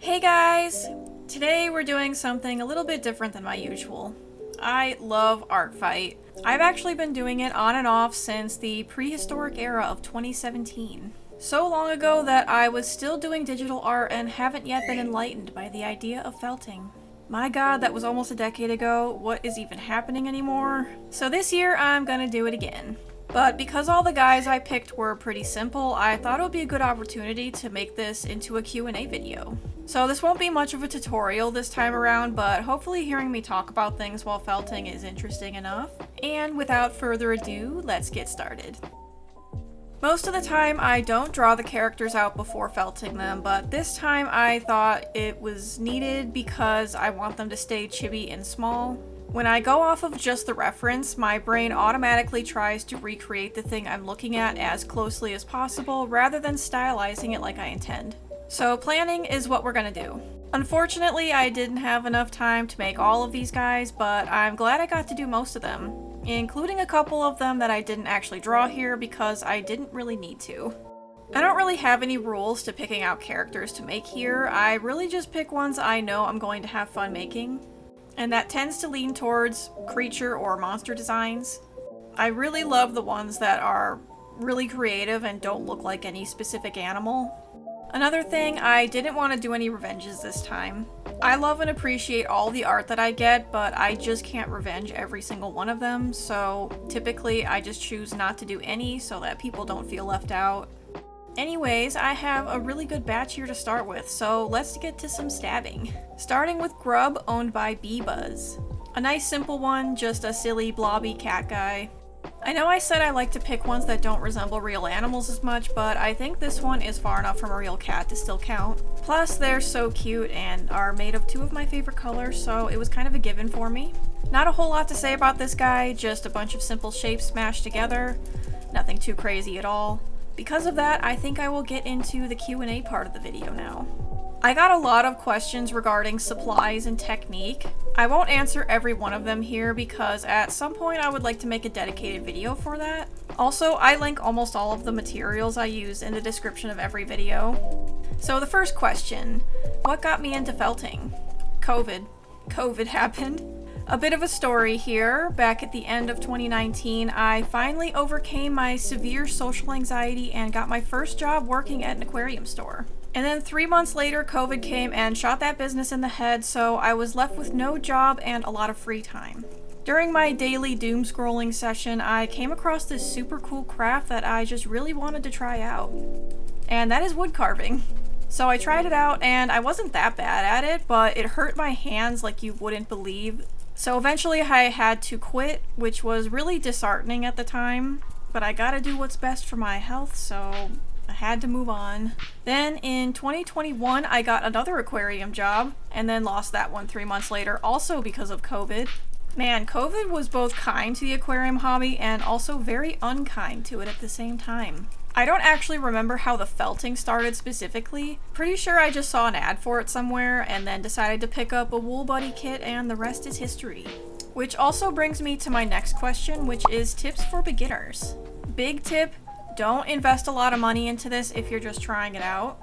Hey guys! Today we're doing something a little bit different than my usual. I love Artfight. I've actually been doing it on and off since the prehistoric era of 2017. So long ago that I was still doing digital art and haven't yet been enlightened by the idea of felting. My god, that was almost a decade ago. What is even happening anymore? So this year I'm gonna do it again. But because all the guys I picked were pretty simple, I thought it would be a good opportunity to make this into a Q&A video. So this won't be much of a tutorial this time around, but hopefully hearing me talk about things while felting is interesting enough. And without further ado, let's get started. Most of the time I don't draw the characters out before felting them, but this time I thought it was needed because I want them to stay chibi and small. When I go off of just the reference, my brain automatically tries to recreate the thing I'm looking at as closely as possible rather than stylizing it like I intend. So planning is what we're gonna do. Unfortunately, I didn't have enough time to make all of these guys, but I'm glad I got to do most of them, including a couple of them that I didn't actually draw here because I didn't really need to. I don't really have any rules to picking out characters to make here. I really just pick ones I know I'm going to have fun making. And that tends to lean towards creature or monster designs. I really love the ones that are really creative and don't look like any specific animal. Another thing, I didn't want to do any revenges this time. I love and appreciate all the art that I get, but I just can't revenge every single one of them, so typically I just choose not to do any so that people don't feel left out. Anyways, I have a really good batch here to start with, so let's get to some stabbing. Starting with Grub, owned by Bee-Buzz. A nice simple one, just a silly blobby cat guy. I know I said I like to pick ones that don't resemble real animals as much, but I think this one is far enough from a real cat to still count. Plus, they're so cute and are made of two of my favorite colors, so it was kind of a given for me. Not a whole lot to say about this guy, just a bunch of simple shapes smashed together. Nothing too crazy at all. Because of that, I think I will get into the Q&A part of the video now. I got a lot of questions regarding supplies and technique. I won't answer every one of them here because at some point I would like to make a dedicated video for that. Also, I link almost all of the materials I use in the description of every video. So the first question, what got me into felting? COVID happened. A bit of a story here. Back at the end of 2019, I finally overcame my severe social anxiety and got my first job working at an aquarium store. And then 3 months later, COVID came and shot that business in the head, so I was left with no job and a lot of free time. During my daily doom scrolling session, I came across this super cool craft that I just really wanted to try out. And that is wood carving. So I tried it out and I wasn't that bad at it, but it hurt my hands like you wouldn't believe. So eventually I had to quit, which was really disheartening at the time, but I gotta do what's best for my health, so I had to move on. Then in 2021, I got another aquarium job, and then lost that one 3 months later, also because of COVID. Man, COVID was both kind to the aquarium hobby and also very unkind to it at the same time. I don't actually remember how the felting started specifically. Pretty sure I just saw an ad for it somewhere and then decided to pick up a Wool Buddy kit and the rest is history. Which also brings me to my next question, which is tips for beginners. Big tip, don't invest a lot of money into this if you're just trying it out.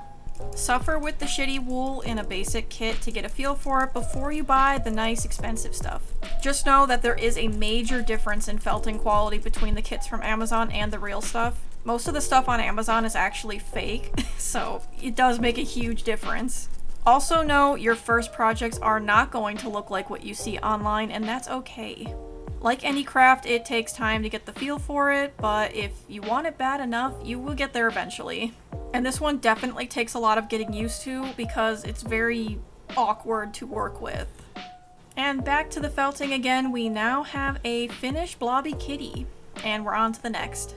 Suffer with the shitty wool in a basic kit to get a feel for it before you buy the nice expensive stuff. Just know that there is a major difference in felting quality between the kits from Amazon and the real stuff. Most of the stuff on Amazon is actually fake, so it does make a huge difference. Also know your first projects are not going to look like what you see online, and that's okay. Like any craft, it takes time to get the feel for it, but if you want it bad enough, you will get there eventually. And this one definitely takes a lot of getting used to because it's very awkward to work with. And back to the felting again, we now have a finished blobby kitty, and we're on to the next.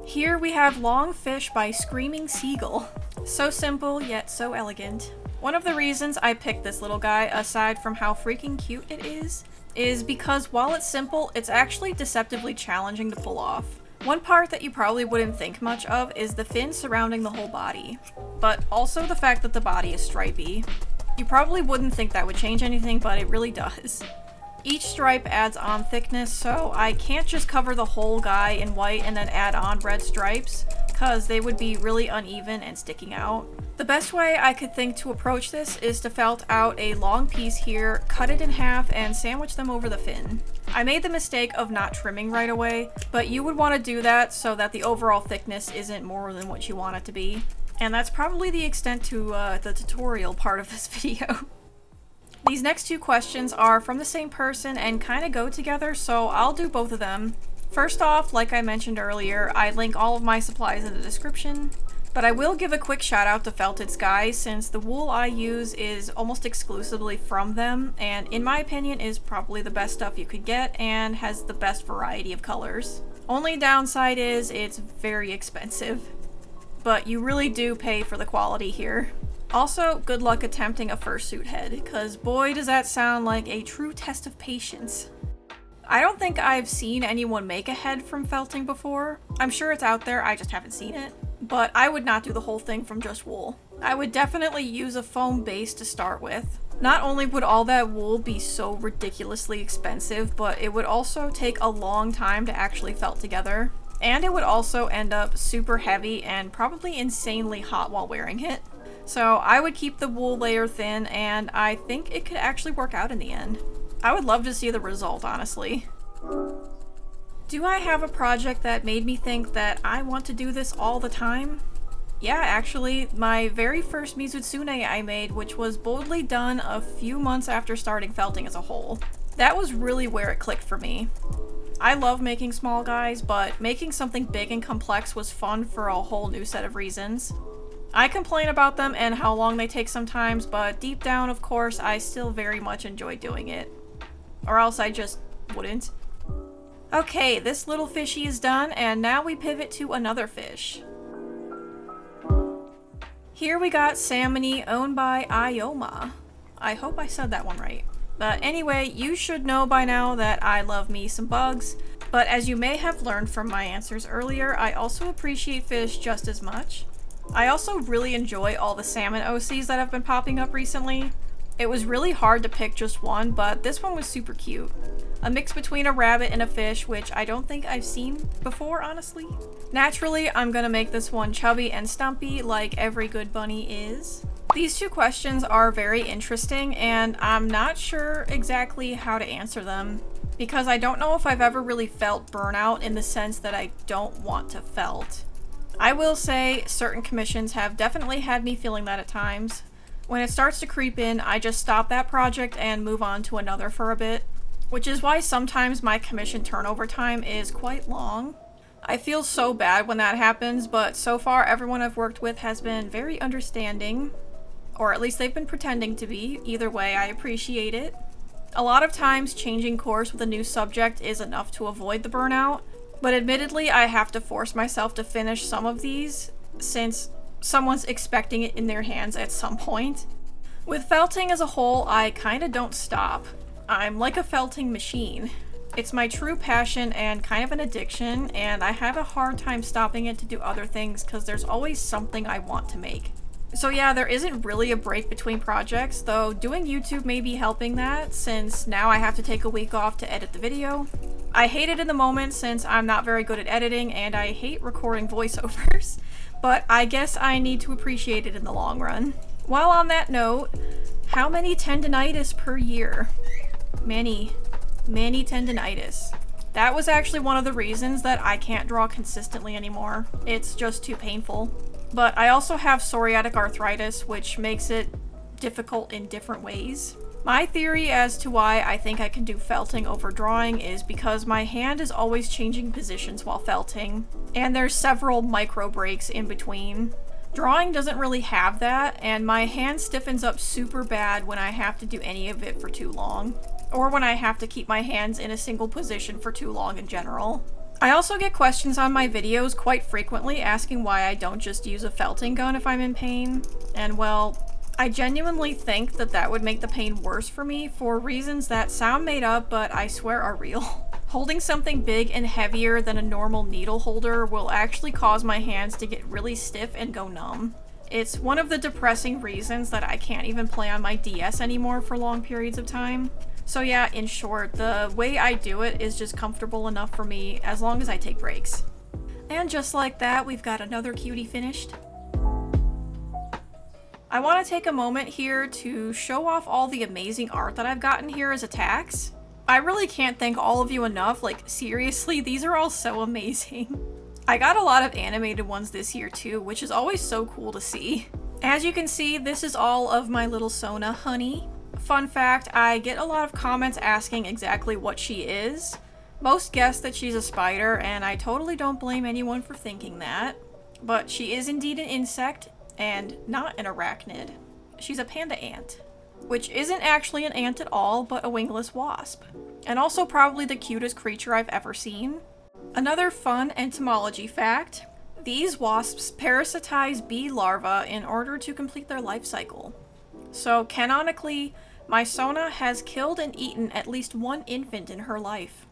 Here we have Long Fish by Screaming Seagull. So simple, yet so elegant. One of the reasons I picked this little guy, aside from how freaking cute it is because while it's simple, it's actually deceptively challenging to pull off. One part that you probably wouldn't think much of is the fin surrounding the whole body, but also the fact that the body is stripy. You probably wouldn't think that would change anything, but it really does. Each stripe adds on thickness, so I can't just cover the whole guy in white and then add on red stripes, because they would be really uneven and sticking out. The best way I could think to approach this is to felt out a long piece here, cut it in half, and sandwich them over the fin. I made the mistake of not trimming right away, but you would want to do that so that the overall thickness isn't more than what you want it to be. And that's probably the extent to the tutorial part of this video. These next two questions are from the same person and kind of go together, so I'll do both of them. First off, like I mentioned earlier, I link all of my supplies in the description, but I will give a quick shout out to Felted Sky since the wool I use is almost exclusively from them, and in my opinion is probably the best stuff you could get and has the best variety of colors. Only downside is it's very expensive, but you really do pay for the quality here. Also, good luck attempting a fursuit head, because boy does that sound like a true test of patience. I don't think I've seen anyone make a head from felting before. I'm sure it's out there, I just haven't seen it. But I would not do the whole thing from just wool. I would definitely use a foam base to start with. Not only would all that wool be so ridiculously expensive, but it would also take a long time to actually felt together. And it would also end up super heavy and probably insanely hot while wearing it. So I would keep the wool layer thin, and I think it could actually work out in the end. I would love to see the result, honestly. Do I have a project that made me think that I want to do this all the time? Yeah, actually, my very first Mizutsune I made, which was boldly done a few months after starting felting as a whole. That was really where it clicked for me. I love making small guys, but making something big and complex was fun for a whole new set of reasons. I complain about them and how long they take sometimes, but deep down, of course, I still very much enjoy doing it. Or else I just wouldn't. Okay, this little fishy is done, and now we pivot to another fish. Here we got Salmony, owned by Ioma. I hope I said that one right. But anyway, you should know by now that I love me some bugs, but as you may have learned from my answers earlier, I also appreciate fish just as much. I also really enjoy all the salmon OCs that have been popping up recently. It was really hard to pick just one, but this one was super cute. A mix between a rabbit and a fish, which I don't think I've seen before, honestly. Naturally, I'm gonna make this one chubby and stumpy like every good bunny is. These two questions are very interesting, and I'm not sure exactly how to answer them, because I don't know if I've ever really felt burnout in the sense that I don't want to felt. I will say certain commissions have definitely had me feeling that at times. When it starts to creep in, I just stop that project and move on to another for a bit, which is why sometimes my commission turnover time is quite long. I feel so bad when that happens, but so far everyone I've worked with has been very understanding, or at least they've been pretending to be. Either way, I appreciate it. A lot of times changing course with a new subject is enough to avoid the burnout, but admittedly I have to force myself to finish some of these since someone's expecting it in their hands at some point. With felting as a whole, I kinda don't stop. I'm like a felting machine. It's my true passion and kind of an addiction, and I have a hard time stopping it to do other things because there's always something I want to make. So yeah, there isn't really a break between projects, though doing YouTube may be helping that since now I have to take a week off to edit the video. I hate it in the moment since I'm not very good at editing and I hate recording voiceovers, but I guess I need to appreciate it in the long run. While on that note, how many tendinitis per year? Many tendinitis. That was actually one of the reasons that I can't draw consistently anymore. It's just too painful. But I also have psoriatic arthritis, which makes it difficult in different ways. My theory as to why I think I can do felting over drawing is because my hand is always changing positions while felting, and there's several micro breaks in between. Drawing doesn't really have that, and my hand stiffens up super bad when I have to do any of it for too long, or when I have to keep my hands in a single position for too long in general. I also get questions on my videos quite frequently asking why I don't just use a felting gun if I'm in pain, and well, I genuinely think that that would make the pain worse for me for reasons that sound made up but I swear are real. Holding something big and heavier than a normal needle holder will actually cause my hands to get really stiff and go numb. It's one of the depressing reasons that I can't even play on my DS anymore for long periods of time. So yeah, in short, the way I do it is just comfortable enough for me as long as I take breaks. And just like that, we've got another cutie finished. I want to take a moment here to show off all the amazing art that I've gotten here as attacks. I really can't thank all of you enough, like seriously, these are all so amazing. I got a lot of animated ones this year too, which is always so cool to see. As you can see, this is all of my little Sona honey. Fun fact, I get a lot of comments asking exactly what she is. Most guess that she's a spider, and I totally don't blame anyone for thinking that. But she is indeed an insect, and not an arachnid. She's a panda ant, which isn't actually an ant at all, but a wingless wasp. And also probably the cutest creature I've ever seen. Another fun entomology fact, these wasps parasitize bee larvae in order to complete their life cycle. So canonically, my Sona has killed and eaten at least one infant in her life.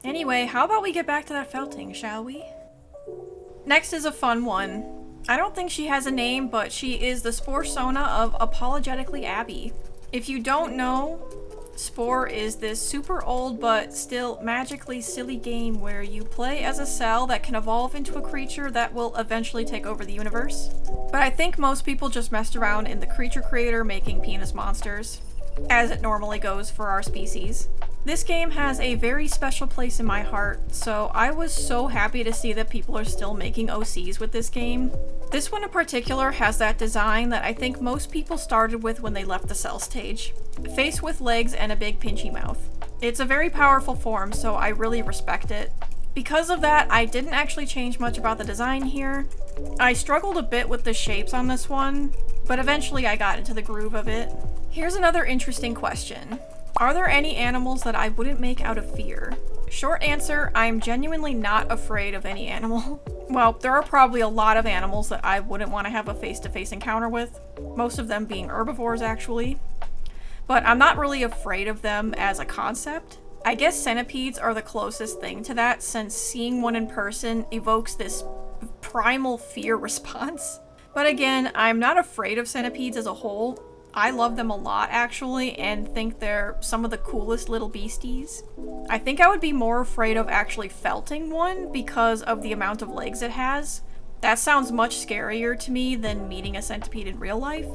Anyway, how about we get back to that felting, shall we? Next is a fun one. I don't think she has a name, but she is the Spore Sona of Apologetically Abby. If you don't know, Spore is this super old but still magically silly game where you play as a cell that can evolve into a creature that will eventually take over the universe. But I think most people just messed around in the creature creator making penis monsters, as it normally goes for our species. This game has a very special place in my heart, so I was so happy to see that people are still making OCs with this game. This one in particular has that design that I think most people started with when they left the cell stage. Face with legs and a big pinchy mouth. It's a very powerful form, so I really respect it. Because of that, I didn't actually change much about the design here. I struggled a bit with the shapes on this one, but eventually I got into the groove of it. Here's another interesting question. Are there any animals that I wouldn't make out of fear? Short answer, I'm genuinely not afraid of any animal. Well, there are probably a lot of animals that I wouldn't want to have a face-to-face encounter with, most of them being herbivores actually. But I'm not really afraid of them as a concept. I guess centipedes are the closest thing to that, since seeing one in person evokes this primal fear response. But again, I'm not afraid of centipedes as a whole. I love them a lot actually, and think they're some of the coolest little beasties. I think I would be more afraid of actually felting one because of the amount of legs it has. That sounds much scarier to me than meeting a centipede in real life.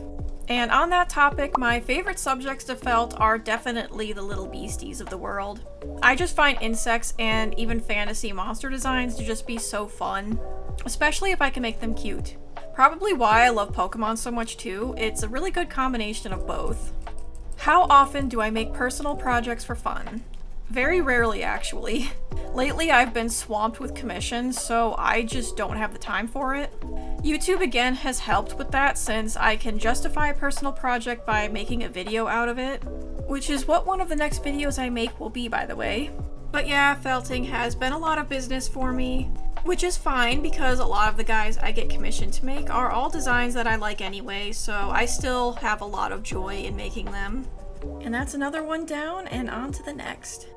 And on that topic, my favorite subjects to felt are definitely the little beasties of the world. I just find insects and even fantasy monster designs to just be so fun, especially if I can make them cute. Probably why I love Pokemon so much too. It's a really good combination of both. How often do I make personal projects for fun? Very rarely, actually. Lately, I've been swamped with commissions, so I just don't have the time for it. YouTube again has helped with that, since I can justify a personal project by making a video out of it, which is what one of the next videos I make will be, by the way. But yeah, felting has been a lot of business for me, which is fine because a lot of the guys I get commissioned to make are all designs that I like anyway, so I still have a lot of joy in making them. And that's another one down, and on to the next.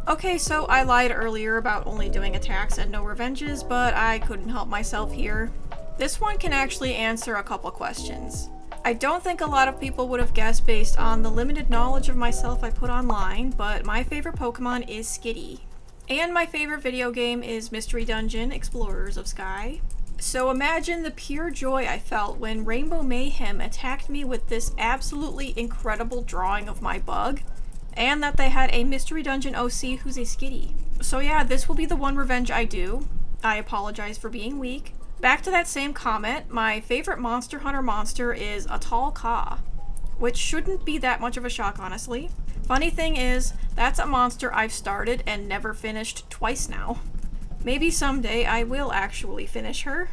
Okay, so I lied earlier about only doing attacks and no revenges, but I couldn't help myself here. This one can actually answer a couple questions. I don't think a lot of people would have guessed based on the limited knowledge of myself I put online, but my favorite Pokemon is Skitty. And my favorite video game is Mystery Dungeon Explorers of Sky. So imagine the pure joy I felt when Rainbow Mayhem attacked me with this absolutely incredible drawing of my bug, and that they had a Mystery Dungeon OC who's a Skitty. So yeah, this will be the one revenge I do. I apologize for being weak. Back to that same comment, my favorite Monster Hunter monster is a tall Ka, which shouldn't be that much of a shock, honestly. Funny thing is, that's a monster I've started and never finished twice now. Maybe someday I will actually finish her.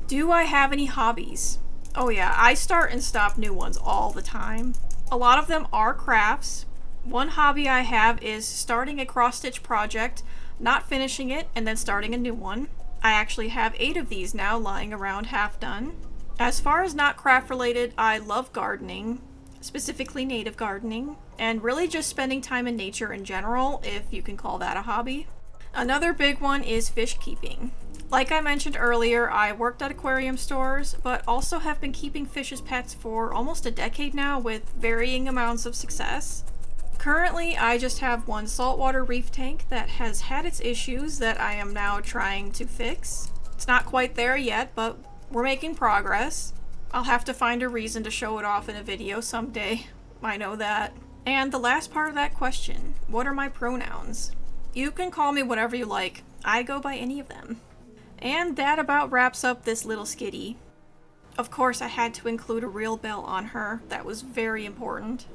Do I have any hobbies? Oh yeah, I start and stop new ones all the time. A lot of them are crafts. One hobby I have is starting a cross-stitch project, not finishing it, and then starting a new one. I actually have 8 of these now lying around half done. As far as not craft related, I love gardening, specifically native gardening, and really just spending time in nature in general, if you can call that a hobby. Another big one is fish keeping. Like I mentioned earlier, I worked at aquarium stores, but also have been keeping fish as pets for almost a decade now with varying amounts of success. Currently, I just have one saltwater reef tank that has had its issues that I am now trying to fix. It's not quite there yet, but we're making progress. I'll have to find a reason to show it off in a video someday. I know that. And the last part of that question, what are my pronouns? You can call me whatever you like. I go by any of them. And that about wraps up this little skitty. Of course, I had to include a real bell on her. That was very important.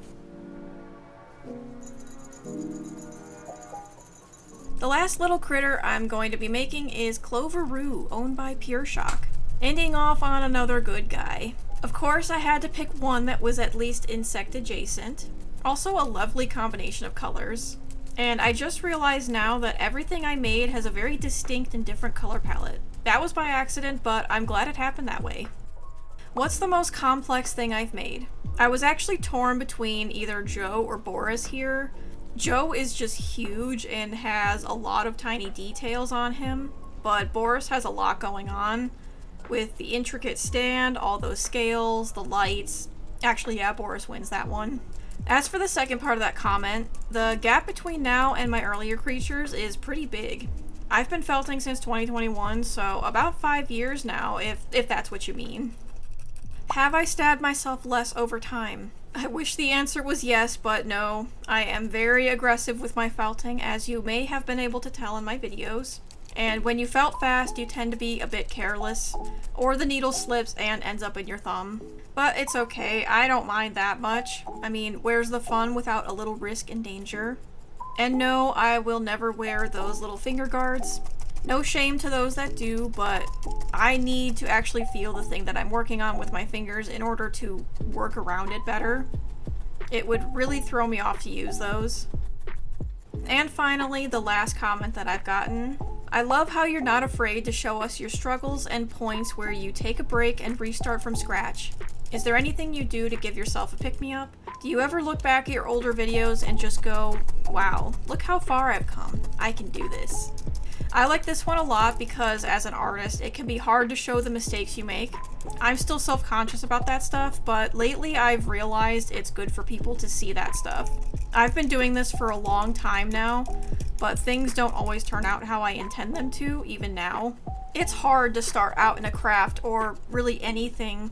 The last little critter I'm going to be making is Clover, owned by Pure Shock. Ending off on another good guy. Of course, I had to pick one that was at least insect adjacent. Also a lovely combination of colors. And I just realized now that everything I made has a very distinct and different color palette. That was by accident, but I'm glad it happened that way. What's the most complex thing I've made? I was actually torn between either Joe or Boris here. Joe is just huge and has a lot of tiny details on him, but Boris has a lot going on with the intricate stand, all those scales, the lights. Actually, yeah, Boris wins that one. As for the second part of that comment, the gap between now and my earlier creatures is pretty big. I've been felting since 2021, so about 5 years now, if that's what you mean. Have I stabbed myself less over time? I wish the answer was yes, but no. I am very aggressive with my felting, as you may have been able to tell in my videos. And when you felt fast, you tend to be a bit careless, or the needle slips and ends up in your thumb. But it's okay, I don't mind that much. I mean, where's the fun without a little risk and danger? And no, I will never wear those little finger guards. No shame to those that do, but I need to actually feel the thing that I'm working on with my fingers in order to work around it better. It would really throw me off to use those. And finally, the last comment that I've gotten. I love how you're not afraid to show us your struggles and points where you take a break and restart from scratch. Is there anything you do to give yourself a pick-me-up? Do you ever look back at your older videos and just go, wow, look how far I've come. I can do this. I like this one a lot because as an artist, it can be hard to show the mistakes you make. I'm still self-conscious about that stuff, but lately I've realized it's good for people to see that stuff. I've been doing this for a long time now, but things don't always turn out how I intend them to, even now. It's hard to start out in a craft or really anything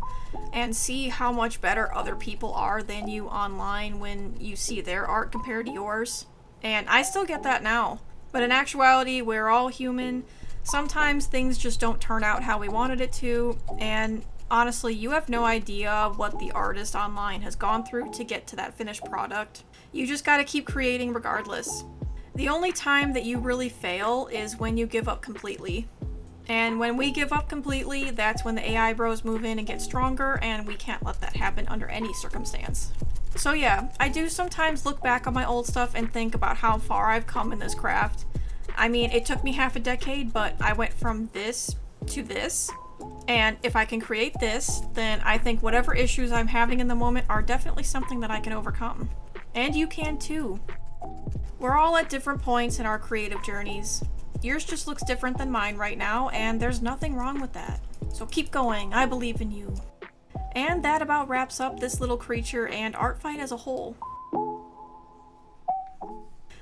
and see how much better other people are than you online when you see their art compared to yours. And I still get that now. But in actuality, we're all human. Sometimes things just don't turn out how we wanted it to, and honestly, you have no idea what the artist online has gone through to get to that finished product. You just gotta keep creating regardless. The only time that you really fail is when you give up completely. And when we give up completely, that's when the AI bros move in and get stronger, and we can't let that happen under any circumstance. So yeah, I do sometimes look back on my old stuff and think about how far I've come in this craft. I mean, it took me half a decade, but I went from this to this. And if I can create this, then I think whatever issues I'm having in the moment are definitely something that I can overcome. And you can too. We're all at different points in our creative journeys. Yours just looks different than mine right now, and there's nothing wrong with that. So keep going, I believe in you. And that about wraps up this little creature and Artfight as a whole.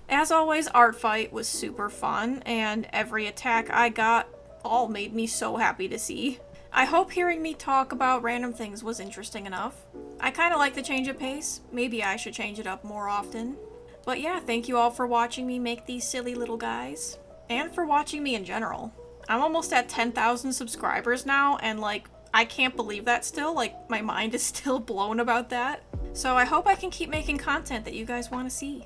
As always, Artfight was super fun, and every attack I got all made me so happy to see. I hope hearing me talk about random things was interesting enough. I kinda like the change of pace. Maybe I should change it up more often. But yeah, thank you all for watching me make these silly little guys. And for watching me in general. I'm almost at 10,000 subscribers now, and I can't believe that still. My mind is still blown about that. So I hope I can keep making content that you guys want to see.